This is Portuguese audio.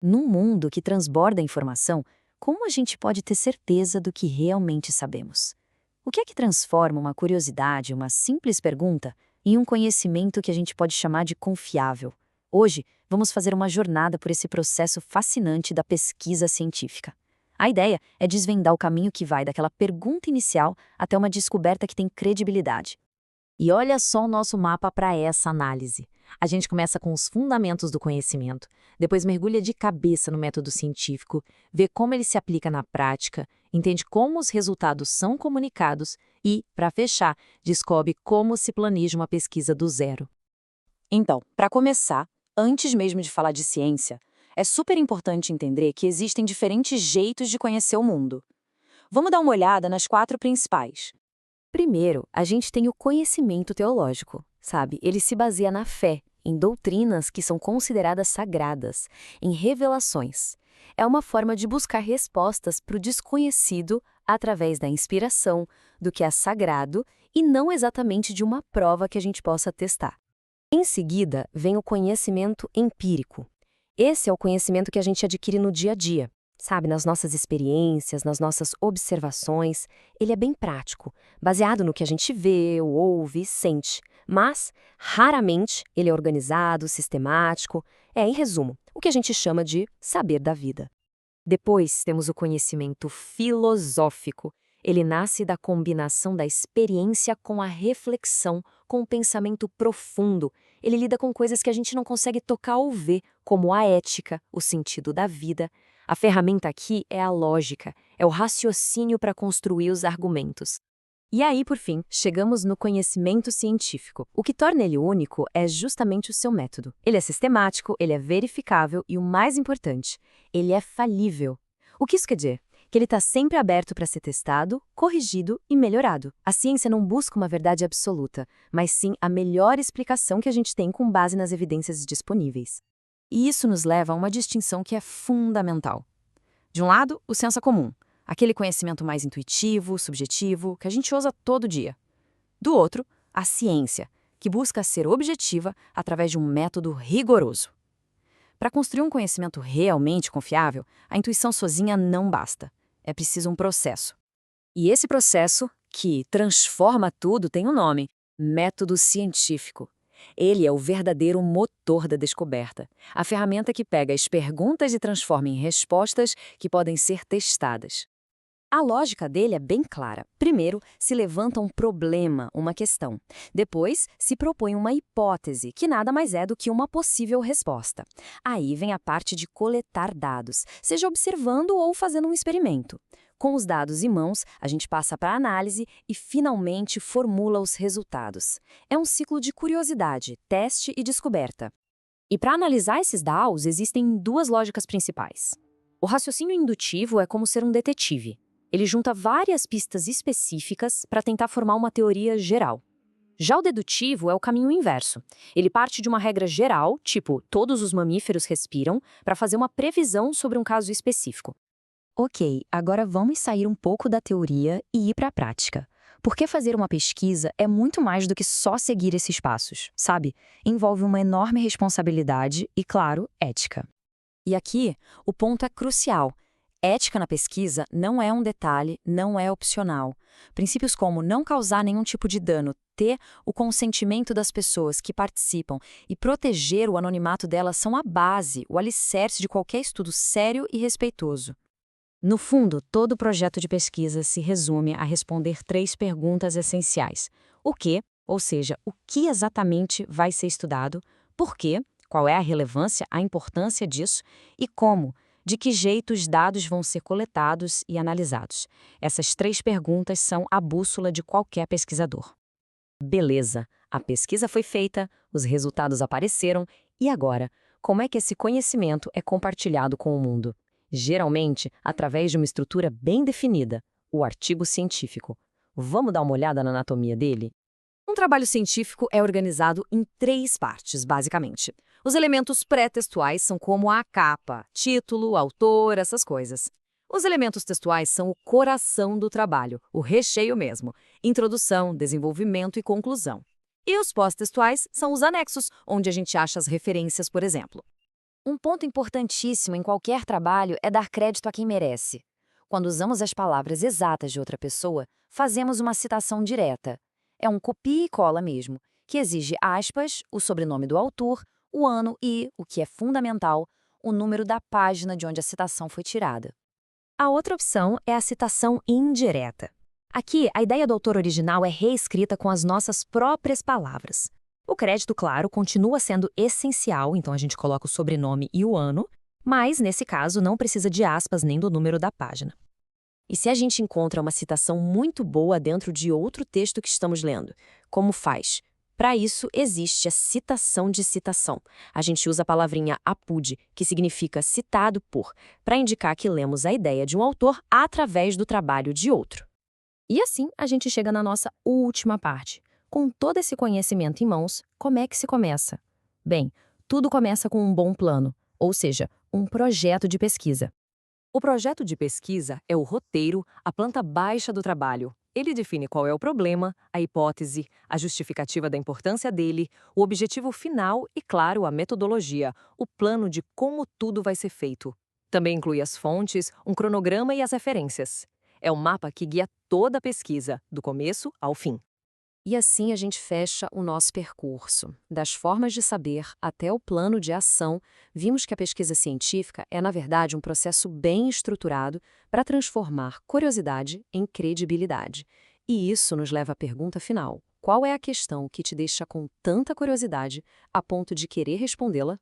Num mundo que transborda informação, como a gente pode ter certeza do que realmente sabemos? O que é que transforma uma curiosidade, uma simples pergunta, em um conhecimento que a gente pode chamar de confiável? Hoje, vamos fazer uma jornada por esse processo fascinante da pesquisa científica. A ideia é desvendar o caminho que vai daquela pergunta inicial até uma descoberta que tem credibilidade. E olha só o nosso mapa para essa análise. A gente começa com os fundamentos do conhecimento, depois mergulha de cabeça no método científico, vê como ele se aplica na prática, entende como os resultados são comunicados e, para fechar, descobre como se planeja uma pesquisa do zero. Então, para começar, antes mesmo de falar de ciência, é super importante entender que existem diferentes jeitos de conhecer o mundo. Vamos dar uma olhada nas quatro principais. Primeiro, a gente tem o conhecimento teológico, sabe? Ele se baseia na fé, em doutrinas que são consideradas sagradas, em revelações. É uma forma de buscar respostas para o desconhecido através da inspiração, do que é sagrado e não exatamente de uma prova que a gente possa testar. Em seguida, vem o conhecimento empírico. Esse é o conhecimento que a gente adquire no dia a dia. Sabe, nas nossas experiências, nas nossas observações, ele é bem prático, baseado no que a gente vê, ouve e sente. Mas, raramente, ele é organizado, sistemático. Em resumo, o que a gente chama de saber da vida. Depois, temos o conhecimento filosófico. Ele nasce da combinação da experiência com a reflexão, com o pensamento profundo. Ele lida com coisas que a gente não consegue tocar ou ver, como a ética, o sentido da vida. A ferramenta aqui é a lógica, é o raciocínio para construir os argumentos. E aí, por fim, chegamos no conhecimento científico. O que torna ele único é justamente o seu método. Ele é sistemático, ele é verificável e, o mais importante, ele é falível. O que isso quer dizer? Que ele está sempre aberto para ser testado, corrigido e melhorado. A ciência não busca uma verdade absoluta, mas sim a melhor explicação que a gente tem com base nas evidências disponíveis. E isso nos leva a uma distinção que é fundamental. De um lado, o senso comum, aquele conhecimento mais intuitivo, subjetivo, que a gente usa todo dia. Do outro, a ciência, que busca ser objetiva através de um método rigoroso. Para construir um conhecimento realmente confiável, a intuição sozinha não basta. É preciso um processo. E esse processo, que transforma tudo, tem um nome: método científico. Ele é o verdadeiro motor da descoberta, a ferramenta que pega as perguntas e transforma em respostas que podem ser testadas. A lógica dele é bem clara. Primeiro, se levanta um problema, uma questão. Depois, se propõe uma hipótese, que nada mais é do que uma possível resposta. Aí vem a parte de coletar dados, seja observando ou fazendo um experimento. Com os dados em mãos, a gente passa para a análise e, finalmente, formula os resultados. É um ciclo de curiosidade, teste e descoberta. E para analisar esses dados, existem duas lógicas principais. O raciocínio indutivo é como ser um detetive. Ele junta várias pistas específicas para tentar formar uma teoria geral. Já o dedutivo é o caminho inverso. Ele parte de uma regra geral, tipo todos os mamíferos respiram, para fazer uma previsão sobre um caso específico. Ok, agora vamos sair um pouco da teoria e ir para a prática. Porque fazer uma pesquisa é muito mais do que só seguir esses passos, sabe? Envolve uma enorme responsabilidade e, claro, ética. E aqui, o ponto é crucial. Ética na pesquisa não é um detalhe, não é opcional. Princípios como não causar nenhum tipo de dano, ter o consentimento das pessoas que participam e proteger o anonimato delas são a base, o alicerce de qualquer estudo sério e respeitoso. No fundo, todo projeto de pesquisa se resume a responder três perguntas essenciais. O que, ou seja, o que exatamente vai ser estudado, por quê, qual é a relevância, a importância disso e como, de que jeito os dados vão ser coletados e analisados. Essas três perguntas são a bússola de qualquer pesquisador. Beleza, a pesquisa foi feita, os resultados apareceram, e agora, como é que esse conhecimento é compartilhado com o mundo? Geralmente, através de uma estrutura bem definida, o artigo científico. Vamos dar uma olhada na anatomia dele? Um trabalho científico é organizado em três partes, basicamente. Os elementos pré-textuais são como a capa, título, autor, essas coisas. Os elementos textuais são o coração do trabalho, o recheio mesmo, introdução, desenvolvimento e conclusão. E os pós-textuais são os anexos, onde a gente acha as referências, por exemplo. Um ponto importantíssimo em qualquer trabalho é dar crédito a quem merece. Quando usamos as palavras exatas de outra pessoa, fazemos uma citação direta. É um copia e cola mesmo, que exige aspas, o sobrenome do autor, o ano e, o que é fundamental, o número da página de onde a citação foi tirada. A outra opção é a citação indireta. Aqui, a ideia do autor original é reescrita com as nossas próprias palavras. O crédito, claro, continua sendo essencial, então a gente coloca o sobrenome e o ano, mas, nesse caso, não precisa de aspas nem do número da página. E se a gente encontra uma citação muito boa dentro de outro texto que estamos lendo, como faz? Para isso, existe a citação de citação. A gente usa a palavrinha apud, que significa citado por, para indicar que lemos a ideia de um autor através do trabalho de outro. E assim, a gente chega na nossa última parte. Com todo esse conhecimento em mãos, como é que se começa? Bem, tudo começa com um bom plano, ou seja, um projeto de pesquisa. O projeto de pesquisa é o roteiro, a planta baixa do trabalho. Ele define qual é o problema, a hipótese, a justificativa da importância dele, o objetivo final e, claro, a metodologia, o plano de como tudo vai ser feito. Também inclui as fontes, um cronograma e as referências. É um mapa que guia toda a pesquisa, do começo ao fim. E assim a gente fecha o nosso percurso. Das formas de saber até o plano de ação, vimos que a pesquisa científica é, na verdade, um processo bem estruturado para transformar curiosidade em credibilidade. E isso nos leva à pergunta final: qual é a questão que te deixa com tanta curiosidade a ponto de querer respondê-la?